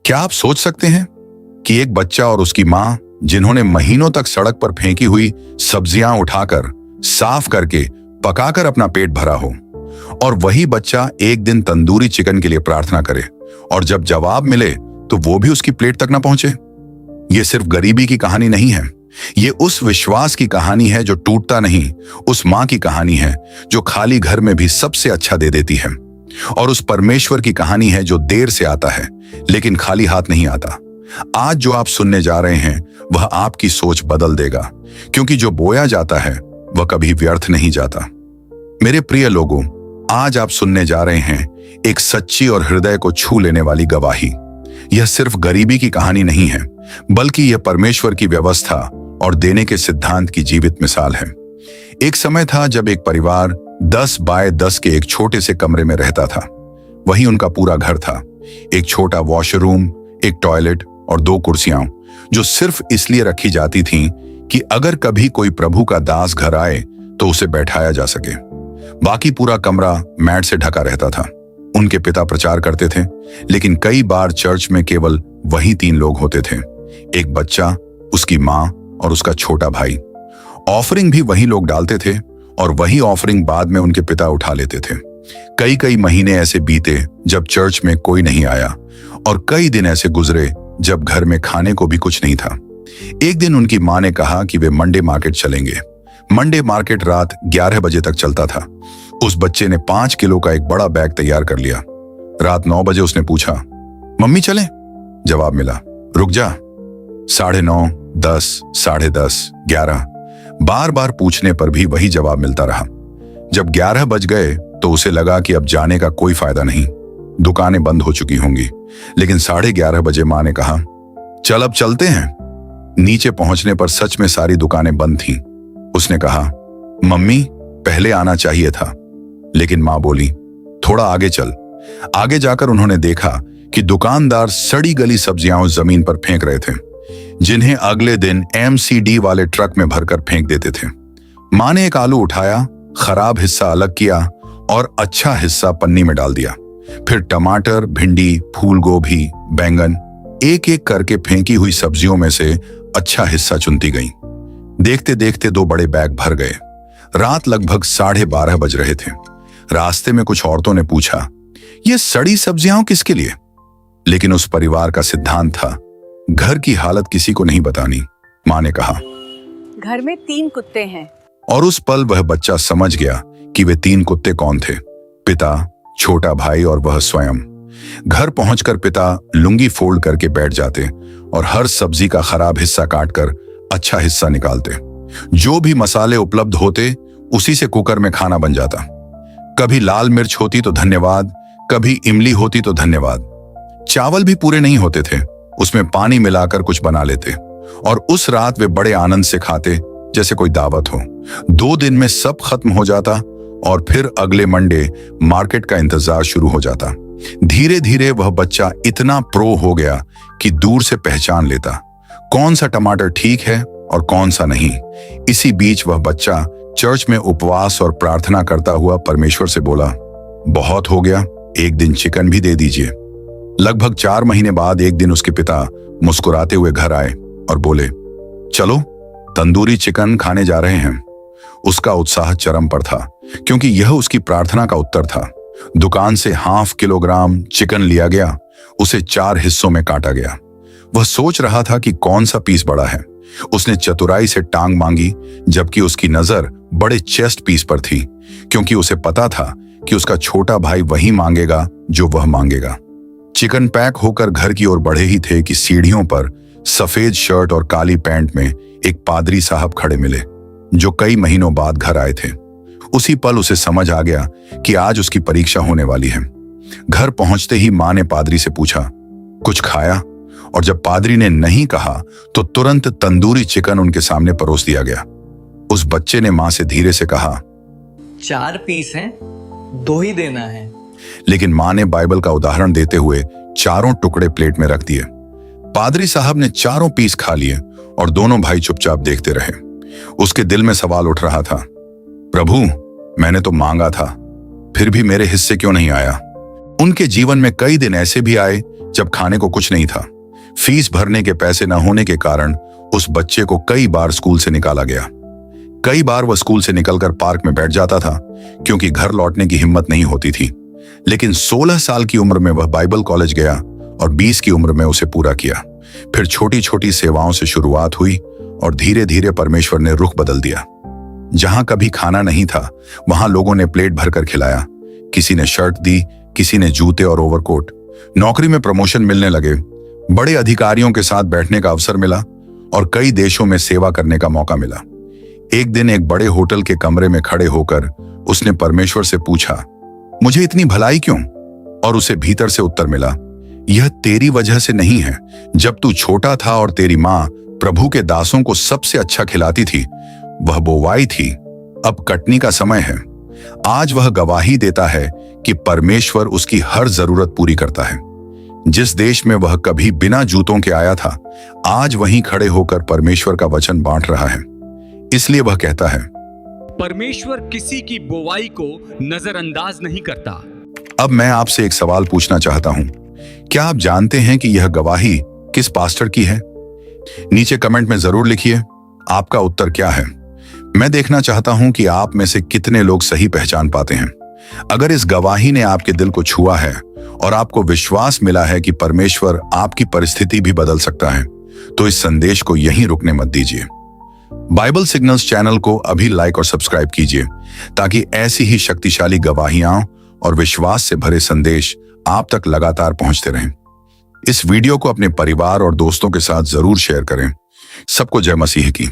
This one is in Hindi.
क्या आप सोच सकते हैं कि एक बच्चा और उसकी मां, जिन्होंने महीनों तक सड़क पर फेंकी हुई सब्जियां उठाकर, साफ करके, पकाकर अपना पेट भरा हो, और वही बच्चा एक दिन तंदूरी चिकन के लिए प्रार्थना करे और जब जवाब मिले तो वो भी उसकी प्लेट तक ना पहुंचे? ये सिर्फ गरीबी की कहानी नहीं है, ये उस विश्वास की कहानी है जो टूटता नहीं, उस मां की कहानी है जो खाली घर में भी सबसे अच्छा दे देती है, और उस परमेश्वर की कहानी है जो देर से आता है लेकिन खाली हाथ नहीं आता। आज जो आप सुनने जा रहे हैं वह आपकी सोच बदल देगा, क्योंकि जो बोया जाता है वह कभी व्यर्थ नहीं जाता। मेरे प्रिय लोगों, आज आप सुनने जा रहे हैं एक सच्ची और हृदय को छू लेने वाली गवाही। यह सिर्फ गरीबी की कहानी नहीं है, बल्कि यह परमेश्वर की व्यवस्था और देने के सिद्धांत की जीवित मिसाल है। एक समय था जब एक परिवार 10 बाय 10 के एक छोटे से कमरे में रहता था। वही उनका पूरा घर था। एक छोटा वॉशरूम, एक टॉयलेट और 2 कुर्सियां जो सिर्फ इसलिए रखी जाती थीं कि अगर कभी कोई प्रभु का दास घर आए तो उसे बैठाया जा सके। बाकी पूरा कमरा मैट से ढका रहता था। उनके पिता प्रचार करते थे, लेकिन कई बार चर्च में केवल वही 3 लोग होते थे, एक बच्चा, उसकी मां और उसका छोटा भाई। ऑफरिंग भी वही लोग डालते थे और वही ऑफरिंग बाद में उनके पिता उठा लेते थे। कई कई महीने ऐसे बीते जब चर्च में कोई नहीं आया, और कई दिन ऐसे गुजरे जब घर में खाने को भी कुछ नहीं था। एक दिन उनकी मां ने कहा कि वे मंडे मार्केट चलेंगे। मंडे मार्केट रात 11 बजे तक चलता था। उस बच्चे ने 5 किलो का एक बड़ा बैग तैयार कर लिया। रात 9 बजे उसने पूछा, मम्मी चलें? जवाब मिला, रुक जा। 9:30, 10, 10:30, 11, बार बार पूछने पर भी वही जवाब मिलता रहा। जब 11 बज गए तो उसे लगा कि अब जाने का कोई फायदा नहीं, दुकानें बंद हो चुकी होंगी। लेकिन 11:30 बजे मां ने कहा, चल अब चलते हैं। नीचे पहुंचने पर सच में सारी दुकानें बंद थीं। उसने कहा, मम्मी पहले आना चाहिए था। लेकिन मां बोली, थोड़ा आगे चल। आगे जाकर उन्होंने देखा कि दुकानदार सड़ी गली सब्जियां जमीन पर फेंक रहे थे, जिन्हें अगले दिन MCD वाले ट्रक में भरकर फेंक देते थे। मां ने एक आलू उठाया, खराब हिस्सा अलग किया और अच्छा हिस्सा पन्नी में डाल दिया। फिर टमाटर, भिंडी, फूल गोभी, बैंगन, एक एक करके फेंकी हुई सब्जियों में से अच्छा हिस्सा चुनती गई। देखते देखते 2 बड़े बैग भर गए। रात लगभग 12:30 बज रहे थे। रास्ते में कुछ औरतों ने पूछा, ये सड़ी सब्जियां किसके लिए? लेकिन उस परिवार का सिद्धांत था, घर की हालत किसी को नहीं बतानी। मां ने कहा, घर में 3 कुत्ते हैं। और उस पल वह बच्चा समझ गया कि वे 3 कुत्ते कौन थे, पिता, छोटा भाई और वह स्वयं। घर पहुंचकर पिता लुंगी फोल्ड करके बैठ जाते और हर सब्जी का खराब हिस्सा काटकर अच्छा हिस्सा निकालते। जो भी मसाले उपलब्ध होते उसी से कुकर में खाना बन जाता। कभी लाल मिर्च होती तो धन्यवाद, कभी इमली होती तो धन्यवाद। चावल भी पूरे नहीं होते थे, उसमें पानी मिलाकर कुछ बना लेते, और उस रात वे बड़े आनंद से खाते जैसे कोई दावत हो। 2 दिन में सब खत्म हो जाता और फिर अगले मंडे मार्केट का इंतजार शुरू हो जाता। धीरे धीरे वह बच्चा इतना प्रो हो गया कि दूर से पहचान लेता कौन सा टमाटर ठीक है और कौन सा नहीं। इसी बीच वह बच्चा चर्च में उपवास और प्रार्थना करता हुआ परमेश्वर से बोला, बहुत हो गया, एक दिन चिकन भी दे दीजिए। लगभग 4 महीने बाद एक दिन उसके पिता मुस्कुराते हुए घर आए और बोले, चलो तंदूरी चिकन खाने जा रहे हैं। उसका उत्साह चरम पर था, क्योंकि यह उसकी प्रार्थना का उत्तर था। दुकान से 1/2 किलोग्राम चिकन लिया गया, उसे 4 हिस्सों में काटा गया। वह सोच रहा था कि कौन सा पीस बड़ा है। उसने चतुराई से टांग मांगी, जबकि उसकी नजर बड़े चेस्ट पीस पर थी, क्योंकि उसे पता था कि उसका छोटा भाई वही मांगेगा जो वह मांगेगा। चिकन पैक होकर घर की ओर बढ़े ही थे कि सीढ़ियों पर सफेद शर्ट और काली पैंट में एक पादरी साहब खड़े मिले, जो कई महीनों बाद घर आए थे। उसी पल उसे समझ आ गया कि आज उसकी परीक्षा होने वाली है। घर पहुंचते ही मां ने पादरी से पूछा, कुछ खाया? और जब पादरी ने नहीं कहा तो तुरंत तंदूरी चिकन उनके सामने परोस दिया गया। उस बच्चे ने मां से धीरे से कहा, 4 पीस हैं, 2 ही देना है। लेकिन मां ने बाइबल का उदाहरण देते हुए 4 टुकड़े प्लेट में रख दिए। पादरी साहब ने 4 पीस खा लिए और दोनों भाई चुपचाप देखते रहे। उसके दिल में सवाल उठ रहा था, प्रभु मैंने तो मांगा था, फिर भी मेरे हिस्से क्यों नहीं आया? उनके जीवन में कई दिन ऐसे भी आए जब खाने को कुछ नहीं था। फीस भरने के पैसे न होने के कारण उस बच्चे को कई बार स्कूल से निकाला गया। कई बार वह स्कूल से निकलकर पार्क में बैठ जाता था क्योंकि घर लौटने की हिम्मत नहीं होती थी। लेकिन 16 साल की उम्र में वह बाइबल कॉलेज गया और 20 की उम्र में उसे पूरा किया। फिर छोटी छोटी सेवाओं से शुरुआत हुई और धीरे धीरे परमेश्वर ने रुख बदल दिया। जहां कभी खाना नहीं था वहां लोगों ने प्लेट भरकर खिलाया। किसी ने शर्ट दी, किसी ने जूते और ओवरकोट। नौकरी में प्रमोशन मिलने लगे, बड़े अधिकारियों के साथ बैठने का अवसर मिला और कई देशों में सेवा करने का मौका मिला। एक दिन एक बड़े होटल के कमरे में खड़े होकर उसने परमेश्वर से पूछा, मुझे इतनी भलाई क्यों? और उसे भीतर से उत्तर मिला, यह तेरी वजह से नहीं है। जब तू छोटा था और तेरी माँ प्रभु के दासों को सबसे अच्छा खिलाती थी, वह बोवाई थी, अब कटनी का समय है। आज वह गवाही देता है कि परमेश्वर उसकी हर जरूरत पूरी करता है। जिस देश में वह कभी बिना जूतों के आया था, आज वहीं खड़े होकर परमेश्वर का वचन बांट रहा है। इसलिए वह कहता है, परमेश्वर किसी की बुवाई को नजरअंदाज नहीं करता। अब मैं आपसे एक सवाल पूछना चाहता हूं, क्या आप जानते हैं कि यह गवाही किस पास्टर की है? नीचे कमेंट में जरूर लिखिए आपका उत्तर क्या है। मैं देखना चाहता हूं कि आप में से कितने लोग सही पहचान पाते हैं। अगर इस गवाही ने आपके दिल को छुआ है और आपको विश्वास मिला है कि परमेश्वर आपकी परिस्थिति भी बदल सकता है, तो इस संदेश को यहीं रुकने मत दीजिए। बाइबल सिग्नल्स चैनल को अभी लाइक और सब्सक्राइब कीजिए ताकि ऐसी ही शक्तिशाली गवाहियां और विश्वास से भरे संदेश आप तक लगातार पहुंचते रहें। इस वीडियो को अपने परिवार और दोस्तों के साथ जरूर शेयर करें। सबको जय मसीह की।